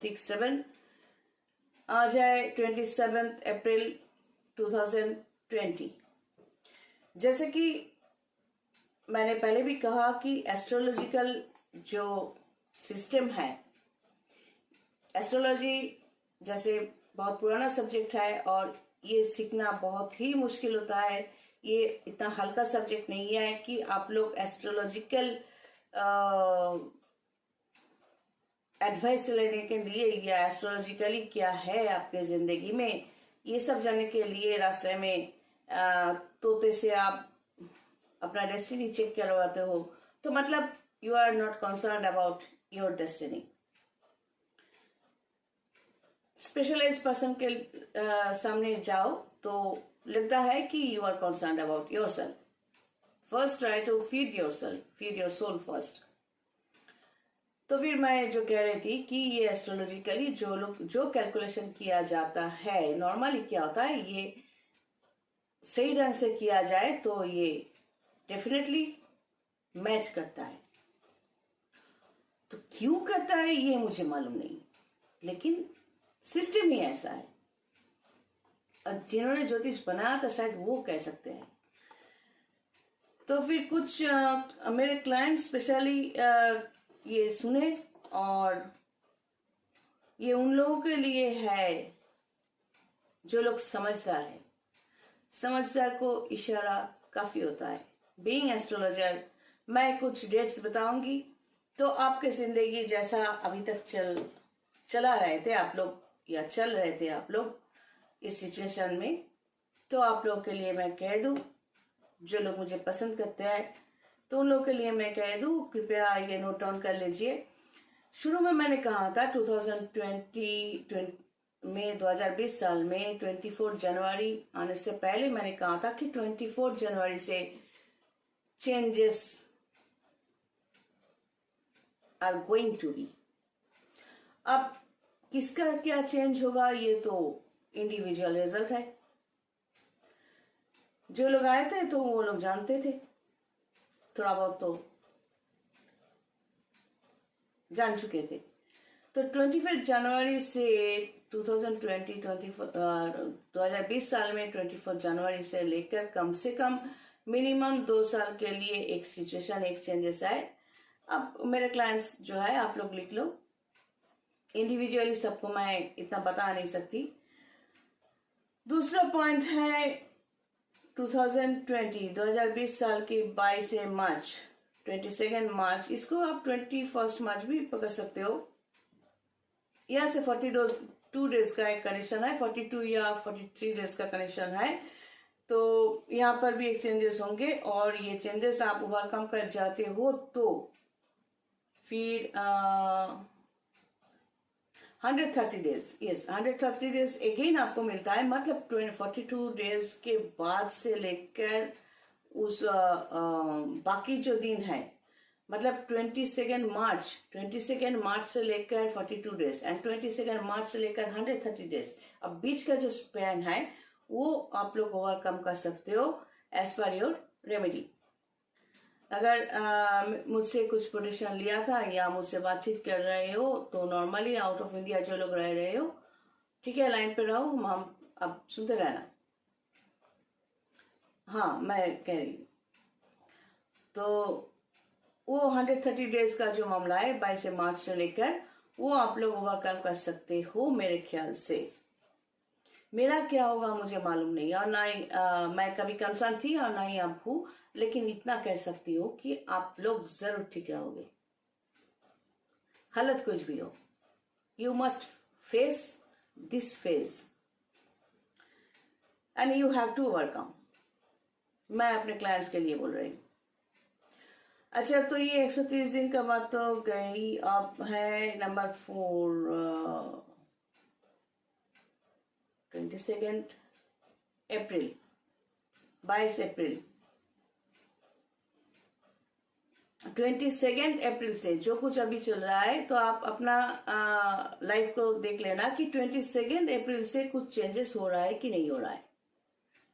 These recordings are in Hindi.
7 आज है 27 अप्रैल 2020। जैसे कि मैंने पहले भी कहा कि एस्ट्रोलॉजिकल जो सिस्टम है, एस्ट्रोलॉजी जैसे बहुत पुराना सब्जेक्ट है और ये सीखना बहुत ही मुश्किल होता है। ये इतना हल्का सब्जेक्ट नहीं है कि आप लोग एस्ट्रोलॉजिकल एडवाइस लेने के लिए या एस्ट्रोलॉजिकली क्या है आपके जिंदगी में, ये सब जानने के लिए रास्ते में तोते से आप अपना डेस्टिनी चेक करवाते हो, तो मतलब you are not concern about your destiny. Specialise person के सामने जाओ तो लगता है कि you are concern about yourself. First try to feed yourself, feed your soul first. तो फिर मैं जो कह रही थी कि ये एस्ट्रोलॉजिकली जो कैलकुलेशन किया जाता है, नॉर्मली क्या होता है, ये सही ढंग से किया जाए तो ये डेफिनेटली मैच करता है। तो क्यों करता है ये मुझे मालूम नहीं, लेकिन सिस्टम ही ऐसा है। और जिन्होंने ज्योतिष बनाया था शायद वो कह सकते हैं। तो फिर कुछ मेरे क्लाइंट स्पेशली ये सुने, और ये उन लोगों के लिए है जो लोग समझदार है। समझदार को इशारा काफी होता है। बीइंग एस्ट्रोलॉजर मैं कुछ डेट्स बताऊंगी, तो आपके जिंदगी जैसा अभी तक चला रहे थे आप लोग या चल रहे थे आप लोग इस सिचुएशन में, तो आप लोग के लिए मैं कह दूं, जो लोग मुझे पसंद करते हैं तो उन लोगों के लिए मैं कह दूं, कृपया ये नोट डाउन कर लीजिए। शुरू में मैंने कहा था 2020 साल में 24 जनवरी आने से पहले मैंने कहा था कि 24 जनवरी से changes are going to be. अब किसका क्या चेंज होगा ये तो इंडिविजुअल रिजल्ट है। जो लोग आए थे तो वो लोग जानते थे, थोड़ा बहुत तो जान चुके थे। तो 25 जनवरी से 2020 साल में 24 जनवरी से लेकर कम से कम मिनिमम 2 साल के लिए एक सिचुएशन, एक चेंजेस आए। अब मेरे क्लाइंट्स जो है आप लोग लिख लो, इंडिविजुअली सबको मैं इतना बता नहीं सकती। दूसरा पॉइंट है 2020 साल के 22 मार्च 22 मार्च, इसको आप 21 मार्च भी पकड़ सकते हो। यहाँ से 42 डेज का एक कनेक्शन है, 42 या 43 डेज का कनेक्शन है। तो यहाँ पर भी एक चेंजेस होंगे, और ये चेंजेस आप ओवरकम कर जाते हो तो फिर 130 डेज, यस 130 डेज अगेन आपको मिलता है। मतलब 42 डेज के बाद से लेकर उस बाकी जो दिन है, मतलब 22 मार्च से लेकर 42 डेज एंड 22 मार्च से लेकर 130 डेज, अब बीच का जो स्पैन है वो आप लोग ओवरकम कर सकते हो एज पर योर रेमेडी। अगर मुझसे कुछ प्रोटेक्शन लिया था या मुझसे बातचीत कर रहे हो तो नॉर्मली आउट ऑफ इंडिया जो लोग रह रहे हो, ठीक है, लाइन पे रहो, हम अब सुनते रहना। हाँ, मैं कह रही हूँ तो वो 130 डेज का जो मामला है 22 मार्च से लेकर, वो आप लोग ओवरकम कर सकते हो मेरे ख्याल से। मेरा क्या होगा मुझे मालूम नहीं, और ना ही मैं कभी कंसर्न थी और ना ही अब हूं, लेकिन इतना कह सकती हूँ कि आप लोग जरूर ठीक रहोगे, हालत कुछ भी हो। You must face this phase and you have to overcome. मैं अपने क्लाइंट्स के लिए बोल रही हूँ। अच्छा, तो ये 130 दिन का बात तो गई। अब है नंबर 4, 22 अप्रैल, 22 अप्रैल 22 अप्रैल से जो कुछ अभी चल रहा है, तो आप अपना लाइफ को देख लेना कि 22 अप्रैल से कुछ चेंजेस हो रहा है कि नहीं हो रहा है।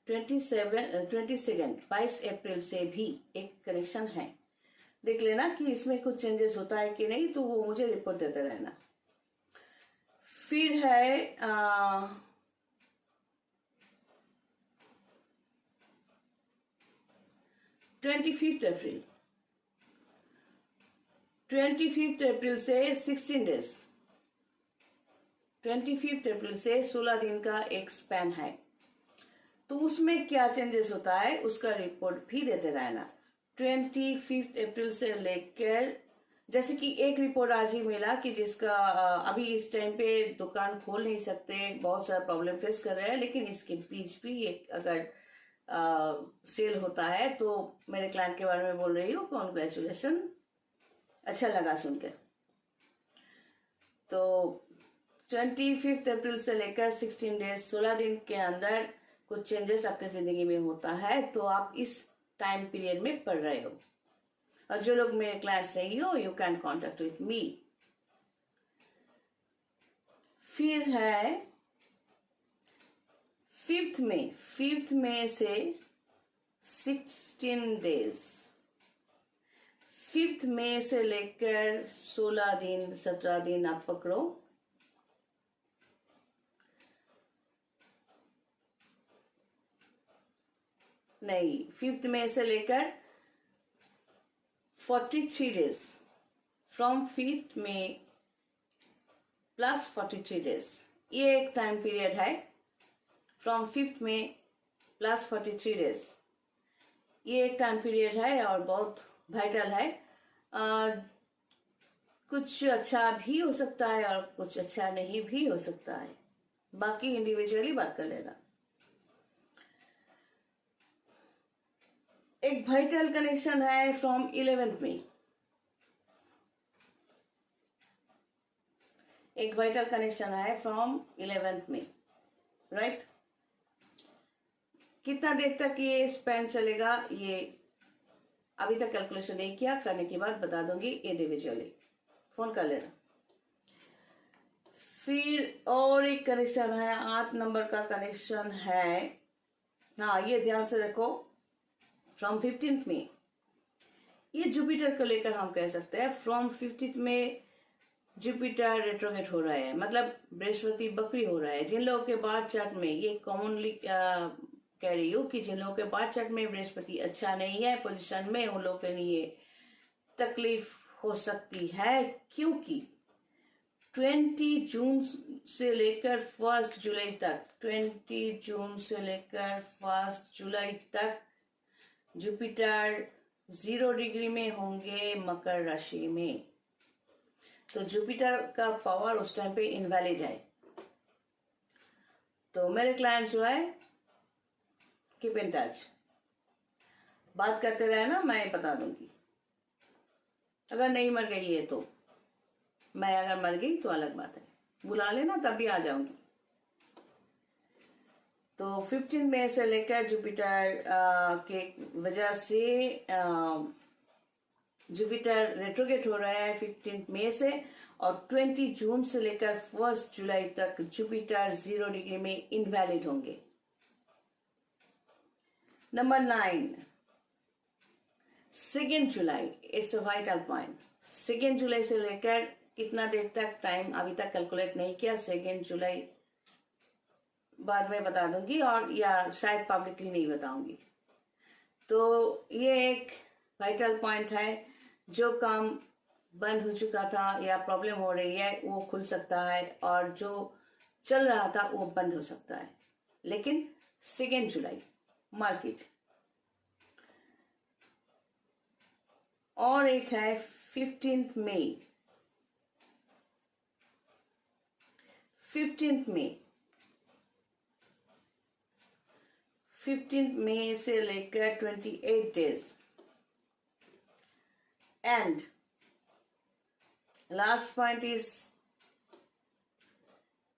22 अप्रैल से भी एक कनेक्शन है, देख लेना कि इसमें कुछ चेंजेस होता है कि नहीं, तो वो मुझे रिपोर्ट देते रहना। फिर है 25 अप्रैल। 25 अप्रैल से 16 डेज, 25 अप्रैल से 16 दिन का एक स्पैन है। तो उसमें क्या चेंजेस होता है उसका रिपोर्ट भी देते रहना। 25 अप्रैल से लेकर, जैसे कि एक रिपोर्ट आज ही मिला कि जिसका अभी इस टाइम पे दुकान खोल नहीं सकते, बहुत सारा प्रॉब्लम फेस कर रहे हैं, लेकिन इसके बीच भी एक अगर सेल होता है तो मेरे क्लाइंट के बारे में बोल रही हूँ, कॉन्ग्रेचुलेशन, अच्छा लगा सुन के। तो 25 अप्रैल से लेकर 16 डेज, 16 दिन के अंदर कुछ चेंजेस आपकी जिंदगी में होता है, तो आप इस टाइम पीरियड में पढ़ रहे हो। और जो लोग मेरे क्लाइंट्स नहीं हो, you can contact with me. फिर है 5th मई से 16 डेज, 5th मई से लेकर 16 दिन 17 दिन आप पकड़ो। नहीं, 5th मई से लेकर 43 days, from 5th May plus 43 days, ये एक टाइम पीरियड है। From 5th May plus 43 days, ये एक टाइम पीरियड है और बहुत वाइटल है। कुछ अच्छा भी हो सकता है और कुछ अच्छा नहीं भी हो सकता है, बाकी इंडिविजुअली बात कर लेना। एक वाइटल कनेक्शन है फ्रॉम 11th मई, एक वाइटल कनेक्शन है फ्रॉम 11th मई, राइट। कितना देर तक ये स्पैन चलेगा ये अभी तक कैलकुलेशन नहीं किया, करने के बाद बता दूंगी इंडिविजुअली, फोन कर लेना। फिर और एक कनेक्शन है, 8 नंबर का कनेक्शन है। हाँ, ये ध्यान से रखो, फ्रॉम 15th में, ये जुपिटर को लेकर हम कह सकते हैं। फ्रॉम 15th में जुपिटर रेट्रोगेट हो रहा है, मतलब बृहस्पति बकरी हो रहा है। जिन लोगों के बार्थ चार्ट में, ये कॉमनली कह रही हूँ कि जिन लोगों के बार्थ चार्ट में बृहस्पति अच्छा नहीं है पोजीशन में, उन लोगों के लिए तकलीफ हो सकती है, क्योंकि 20 जून से लेकर 1 जुलाई तक, 20 जून से लेकर 1 जुलाई तक जुपिटर 0 डिग्री में होंगे मकर राशि में। तो जुपिटर का पावर उस टाइम पे इनवैलिड है। तो मेरे क्लाइंट जो है, कीप इन टच, बात करते रहे ना, मैं बता दूंगी। अगर नहीं मर गई है तो, मैं अगर मर गई तो अलग बात है, बुला लेना, तब भी आ जाऊंगी। तो 15 मई से लेकर जुपिटर के वजह से जुपिटर रेट्रोगेट हो रहा है 15 मई से, और 20 जून से लेकर 1 जुलाई तक जुपिटर 0 डिग्री में इनवैलिड होंगे। Number 9, 2 July, it's a vital point. 2 जुलाई से लेकर कितना देर तक, टाइम अभी तक कैलकुलेट नहीं किया, 2 जुलाई बाद में बता दूंगी, और या शायद पब्लिकली नहीं बताऊंगी। तो ये एक वाइटल पॉइंट है, जो काम बंद हो चुका था या प्रॉब्लम हो रही है वो खुल सकता है, और जो चल रहा था वो बंद हो सकता है, लेकिन 2 जुलाई मार्केट। और एक है 15th मई, 15th मई, 15th मई से लेकर 28 days, and last point is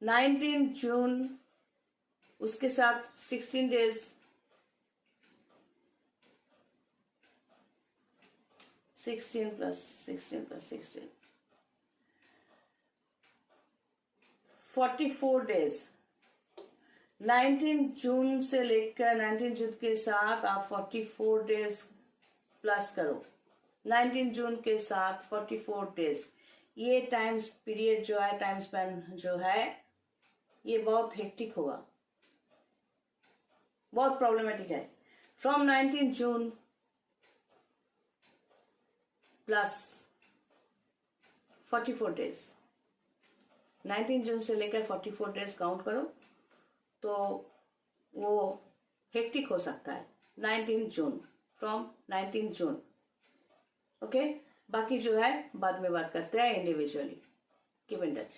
19 जून, उसके साथ 16 डेज, 16 प्लस 16 प्लस 16, 44 डेज। 19 जून से लेकर 19 जून के साथ आप 44 डेज प्लस करो, 19 जून के साथ 44 डेज, ये टाइम पीरियड जो है, टाइम स्पेन जो है, ये बहुत हेक्टिक होगा, बहुत प्रॉब्लमेटिक है। फ्रॉम 19 जून प्लस 44 डेज, 19 जून से लेकर 44 डेज काउंट करो तो वो हेक्टिक हो सकता है। 19 जून, फ्रॉम 19 जून, ओके। बाकी जो है बाद में बात करते हैं individually. Keep in touch,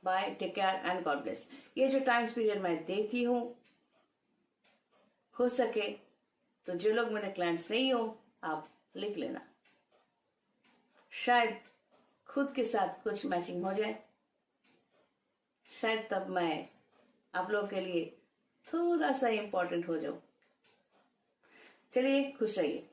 bye, take care and God bless. ये जो टाइम पीरियड मैं देती हूँ, हो सके तो जो लोग मेरे क्लाइंट्स नहीं हो, आप लिख लेना, शायद खुद के साथ कुछ मैचिंग हो जाए, शायद तब मैं आप लोगों के लिए थोड़ा सा इंपॉर्टेंट हो जाऊं। चलिए, खुश रहिए।